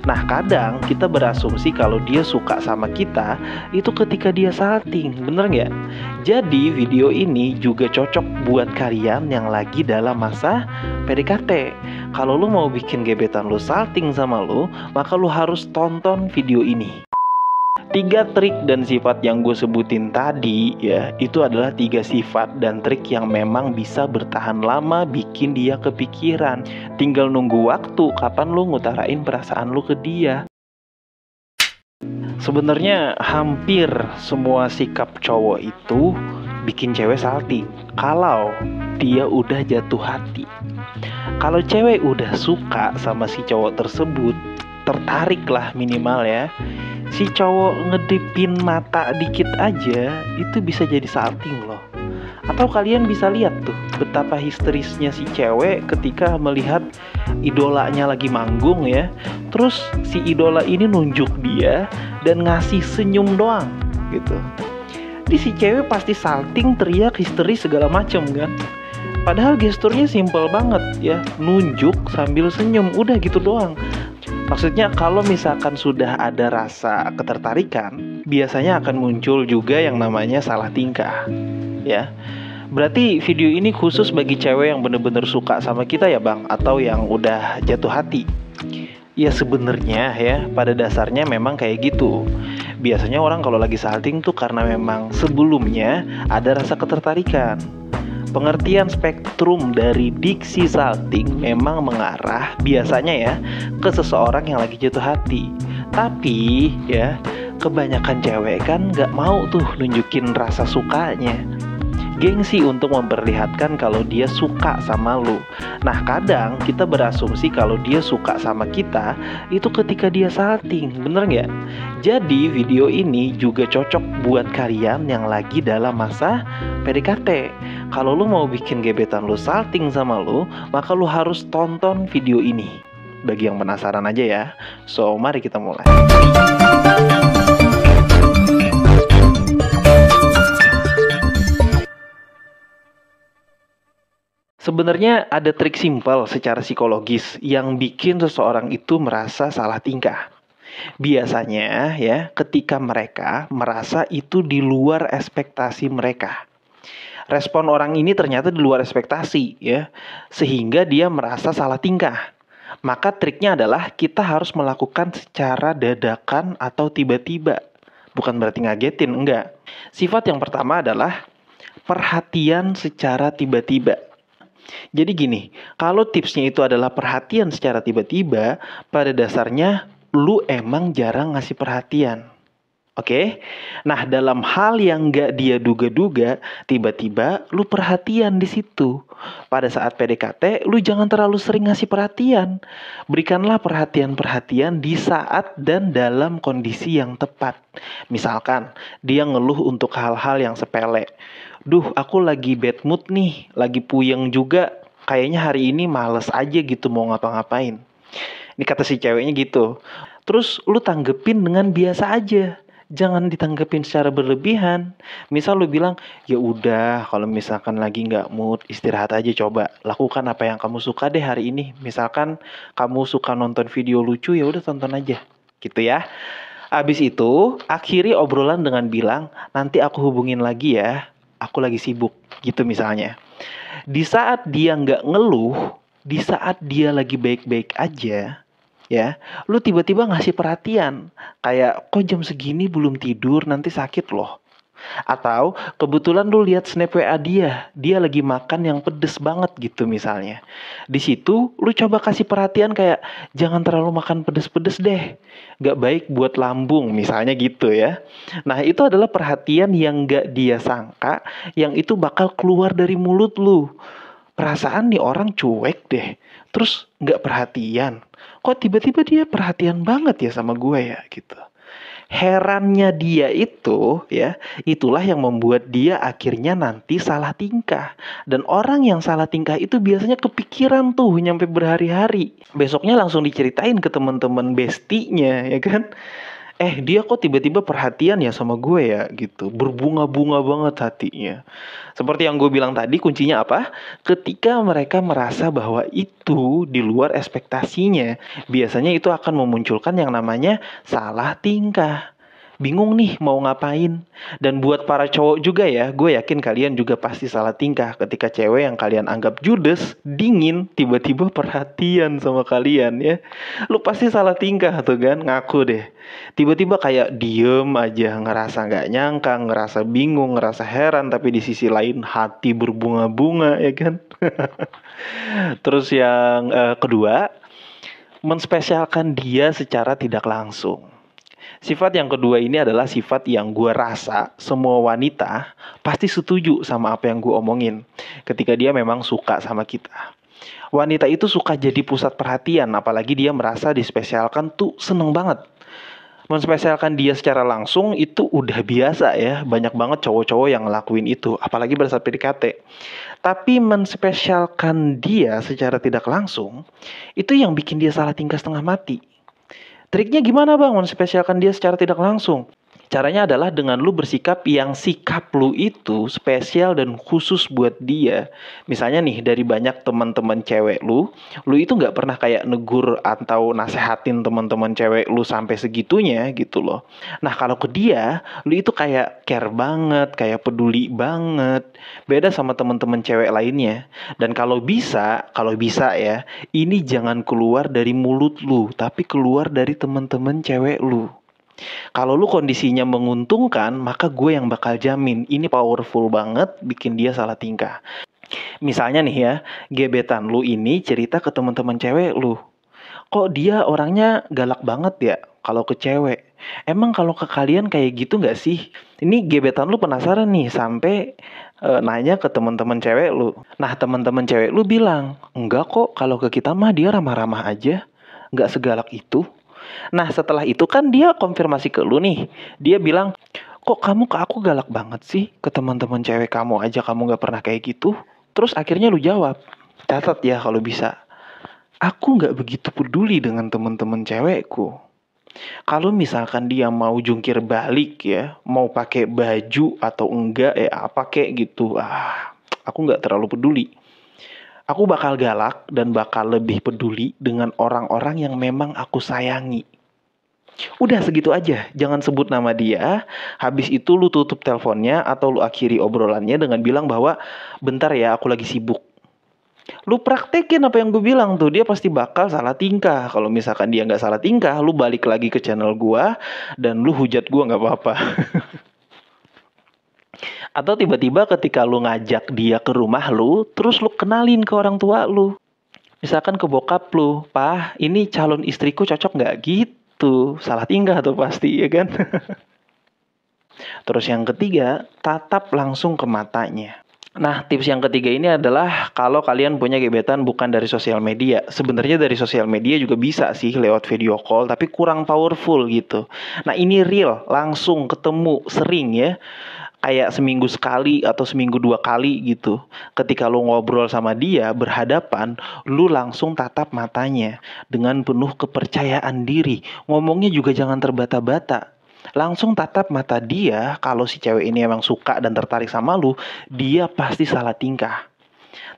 Nah, kadang kita berasumsi kalau dia suka sama kita itu ketika dia salting, bener nggak? Jadi video ini juga cocok buat kalian yang lagi dalam masa PDKT. Kalau lu mau bikin gebetan lu salting sama lu, maka lu harus tonton video ini. 3 trik dan sifat yang gue sebutin tadi ya, itu adalah 3 sifat dan trik yang memang bisa bertahan lama bikin dia kepikiran. Tinggal nunggu waktu kapan lu ngutarain perasaan lu ke dia. Sebenarnya hampir semua sikap cowok itu bikin cewek salting kalau dia udah jatuh hati. Kalau cewek udah suka sama si cowok tersebut, tertarik lah minimal ya, si cowok ngedipin mata dikit aja itu bisa jadi salting loh. Atau kalian bisa lihat tuh betapa histerisnya si cewek ketika melihat idolanya lagi manggung ya. Terus si idola ini nunjuk dia dan ngasih senyum doang gitu. Jadi si cewek pasti salting, teriak, histeris segala macem kan. Padahal gesturnya simple banget ya, nunjuk sambil senyum, udah gitu doang. Maksudnya kalau misalkan sudah ada rasa ketertarikan, biasanya akan muncul juga yang namanya salah tingkah ya. Berarti video ini khusus bagi cewek yang bener-bener suka sama kita ya bang, atau yang udah jatuh hati. Ya sebenarnya ya pada dasarnya memang kayak gitu. Biasanya orang kalau lagi salting tuh karena memang sebelumnya ada rasa ketertarikan. Pengertian spektrum dari diksi salting memang mengarah biasanya ya ke seseorang yang lagi jatuh hati. Tapi ya kebanyakan cewek kan gak mau tuh nunjukin rasa sukanya. Gengsi untuk memperlihatkan kalau dia suka sama lu. Nah kadang kita berasumsi kalau dia suka sama kita itu ketika dia salting, bener nggak? Jadi video ini juga cocok buat kalian yang lagi dalam masa PDKT. Kalau lu mau bikin gebetan lu salting sama lu, maka lu harus tonton video ini. Bagi yang penasaran aja ya. So mari kita mulai. Sebenarnya ada trik simpel secara psikologis yang bikin seseorang itu merasa salah tingkah. Biasanya ya ketika mereka merasa itu di luar ekspektasi mereka. Respon orang ini ternyata di luar ekspektasi ya, sehingga dia merasa salah tingkah. Maka triknya adalah kita harus melakukan secara dadakan atau tiba-tiba. Bukan berarti ngagetin, enggak. Sifat yang pertama adalah perhatian secara tiba-tiba. Jadi gini, kalau tipsnya itu adalah perhatian secara tiba-tiba, pada dasarnya lu emang jarang ngasih perhatian. Oke? Nah, dalam hal yang gak dia duga-duga, tiba-tiba lu perhatian di situ. Pada saat PDKT, lu jangan terlalu sering ngasih perhatian. Berikanlah perhatian-perhatian di saat dan dalam kondisi yang tepat. Misalkan, dia ngeluh untuk hal-hal yang sepele. Duh, aku lagi bad mood nih, lagi puyeng juga. Kayaknya hari ini males aja gitu mau ngapa-ngapain. Ini kata si ceweknya gitu. Terus lu tanggepin dengan biasa aja. Jangan ditanggepin secara berlebihan. Misal lu bilang, ya udah kalau misalkan lagi nggak mood, istirahat aja coba. Lakukan apa yang kamu suka deh hari ini. Misalkan kamu suka nonton video lucu, ya udah tonton aja. Gitu ya. Abis itu, akhiri obrolan dengan bilang, nanti aku hubungin lagi ya. Aku lagi sibuk, gitu misalnya. Di saat dia nggak ngeluh, di saat dia lagi baik-baik aja, ya, lu tiba-tiba ngasih perhatian. Kayak, kok jam segini belum tidur, nanti sakit loh. Atau kebetulan lu lihat snap WA dia lagi makan yang pedes banget gitu misalnya. Di situ lu coba kasih perhatian kayak jangan terlalu makan pedes-pedes deh. Gak baik buat lambung misalnya gitu ya. Nah itu adalah perhatian yang gak dia sangka, yang itu bakal keluar dari mulut lu. Perasaan nih orang cuek deh, terus gak perhatian. Kok tiba-tiba dia perhatian banget ya sama gue ya gitu. Herannya dia itu ya, itulah yang membuat dia akhirnya nanti salah tingkah. Dan orang yang salah tingkah itu biasanya kepikiran tuh nyampe berhari-hari. Besoknya langsung diceritain ke teman-teman bestinya ya kan. dia kok tiba-tiba perhatian ya sama gue ya gitu. Berbunga-bunga banget hatinya. Seperti yang gue bilang tadi, kuncinya apa? Ketika mereka merasa bahwa itu di luar ekspektasinya, biasanya itu akan memunculkan yang namanya salah tingkah. Bingung nih mau ngapain. Dan buat para cowok juga ya, gue yakin kalian juga pasti salah tingkah ketika cewek yang kalian anggap judes, dingin, tiba-tiba perhatian sama kalian ya. Lu pasti salah tingkah tuh kan, ngaku deh. Tiba-tiba kayak diem aja, ngerasa gak nyangka, ngerasa bingung, ngerasa heran, tapi di sisi lain hati berbunga-bunga ya kan. Terus yang kedua, menspesialkan dia secara tidak langsung. Sifat yang kedua ini adalah sifat yang gue rasa semua wanita pasti setuju sama apa yang gue omongin ketika dia memang suka sama kita. Wanita itu suka jadi pusat perhatian, apalagi dia merasa dispesialkan tuh seneng banget. Menspesialkan dia secara langsung itu udah biasa ya, banyak banget cowok-cowok yang ngelakuin itu, apalagi pada saat PDKT. Tapi menspesialkan dia secara tidak langsung, itu yang bikin dia salah tingkah setengah mati. Triknya gimana bang menspesialkan dia secara tidak langsung? Caranya adalah dengan lu bersikap yang sikap lu itu spesial dan khusus buat dia. Misalnya nih dari banyak teman-teman cewek lu itu nggak pernah kayak negur atau nasehatin teman-teman cewek lu sampai segitunya gitu loh. Nah kalau ke dia, lu itu kayak care banget, kayak peduli banget. Beda sama teman-teman cewek lainnya. Dan kalau bisa ya, ini jangan keluar dari mulut lu, tapi keluar dari teman-teman cewek lu. Kalau lu kondisinya menguntungkan, maka gue yang bakal jamin ini powerful banget bikin dia salah tingkah. Misalnya nih ya, gebetan lu ini cerita ke teman-teman cewek lu. Kok dia orangnya galak banget ya kalau ke cewek? Emang kalau ke kalian kayak gitu gak sih? Ini gebetan lu penasaran nih sampai nanya ke teman-teman cewek lu. Nah teman-teman cewek lu bilang, enggak kok kalau ke kita mah dia ramah-ramah aja. Gak segalak itu. Nah setelah itu kan dia konfirmasi ke lu nih. Dia bilang, kok kamu ke aku galak banget sih? Ke teman-teman cewek kamu aja kamu gak pernah kayak gitu. Terus akhirnya lu jawab, catat ya kalau bisa, aku gak begitu peduli dengan teman-teman cewekku. Kalau misalkan dia mau jungkir balik ya, mau pakai baju atau enggak ya apa kayak gitu, aku gak terlalu peduli. Aku bakal galak dan bakal lebih peduli dengan orang-orang yang memang aku sayangi. Udah segitu aja, jangan sebut nama dia. Habis itu lu tutup teleponnya atau lu akhiri obrolannya dengan bilang bahwa bentar ya aku lagi sibuk. Lu praktekin apa yang gue bilang tuh, dia pasti bakal salah tingkah. Kalau misalkan dia gak salah tingkah, lu balik lagi ke channel gue dan lu hujat gue gak apa-apa. Atau tiba-tiba ketika lu ngajak dia ke rumah lu, terus lu kenalin ke orang tua lu. Misalkan ke bokap lu, "Pah, ini calon istriku cocok gak?" Gitu. Salah tingkah tuh pasti, ya kan? Terus yang ketiga, tatap langsung ke matanya. Nah, tips yang ketiga ini adalah kalau kalian punya gebetan bukan dari sosial media. Sebenarnya dari sosial media juga bisa sih lewat video call, tapi kurang powerful gitu. Nah, ini real, langsung ketemu, sering ya. Kayak seminggu sekali atau seminggu 2 kali gitu. Ketika lu ngobrol sama dia berhadapan, lu langsung tatap matanya dengan penuh kepercayaan diri. Ngomongnya juga jangan terbata-bata. Langsung tatap mata dia. Kalau si cewek ini emang suka dan tertarik sama lu, dia pasti salah tingkah.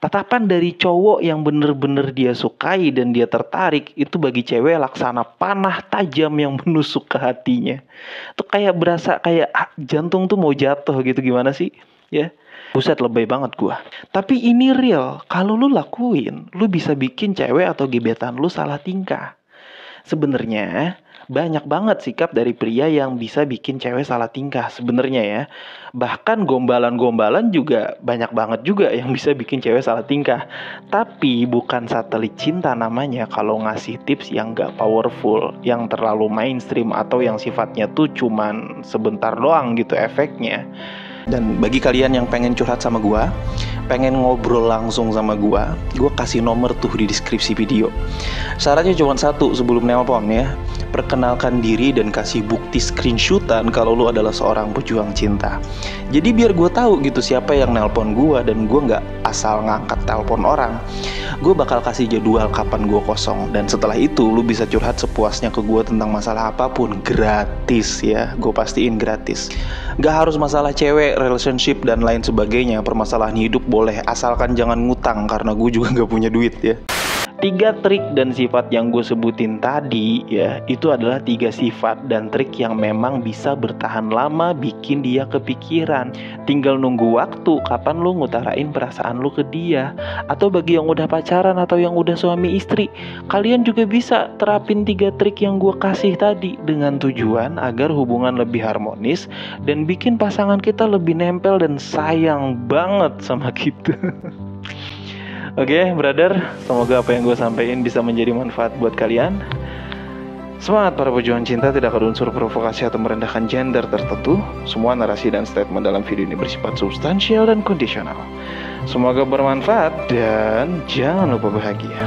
Tatapan dari cowok yang bener-bener dia sukai dan dia tertarik, itu bagi cewek laksana panah tajam yang menusuk ke hatinya. Tuh kayak berasa kayak jantung tuh mau jatuh gitu, gimana sih? Ya, buset lebay banget gua. Tapi ini real, kalau lu lakuin, lu bisa bikin cewek atau gebetan lu salah tingkah. Sebenarnya banyak banget sikap dari pria yang bisa bikin cewek salah tingkah sebenarnya ya. Bahkan gombalan-gombalan juga banyak banget juga yang bisa bikin cewek salah tingkah. Tapi bukan satelit cinta namanya kalau ngasih tips yang gak powerful, yang terlalu mainstream atau yang sifatnya tuh cuman sebentar doang gitu efeknya. Dan bagi kalian yang pengen curhat sama gue, pengen ngobrol langsung sama gue kasih nomor tuh di deskripsi video. Syaratnya cuma satu sebelum nelpon ya. perkenalkan diri dan kasih bukti screenshotan kalau lu adalah seorang pejuang cinta. Jadi biar gue tahu gitu siapa yang nelpon gue, dan gue nggak asal ngangkat telepon orang. Gue bakal kasih jadwal kapan gue kosong, dan setelah itu lu bisa curhat sepuasnya ke gue tentang masalah apapun, gratis ya, gue pastiin gratis. Gak harus masalah cewek, relationship dan lain sebagainya, permasalahan hidup boleh, asalkan jangan ngutang karena gue juga gak punya duit ya. 3 trik dan sifat yang gue sebutin tadi ya, itu adalah 3 sifat dan trik yang memang bisa bertahan lama bikin dia kepikiran. Tinggal nunggu waktu kapan lu ngutarain perasaan lu ke dia. Atau bagi yang udah pacaran atau yang udah suami istri, kalian juga bisa terapin 3 trik yang gue kasih tadi, dengan tujuan agar hubungan lebih harmonis dan bikin pasangan kita lebih nempel dan sayang banget sama kita. Oke, brother, semoga apa yang gue sampaikan bisa menjadi manfaat buat kalian. Semangat para pejuang cinta, tidak ada unsur provokasi atau merendahkan gender tertentu. Semua narasi dan statement dalam video ini bersifat substansial dan kondisional. Semoga bermanfaat dan jangan lupa bahagia.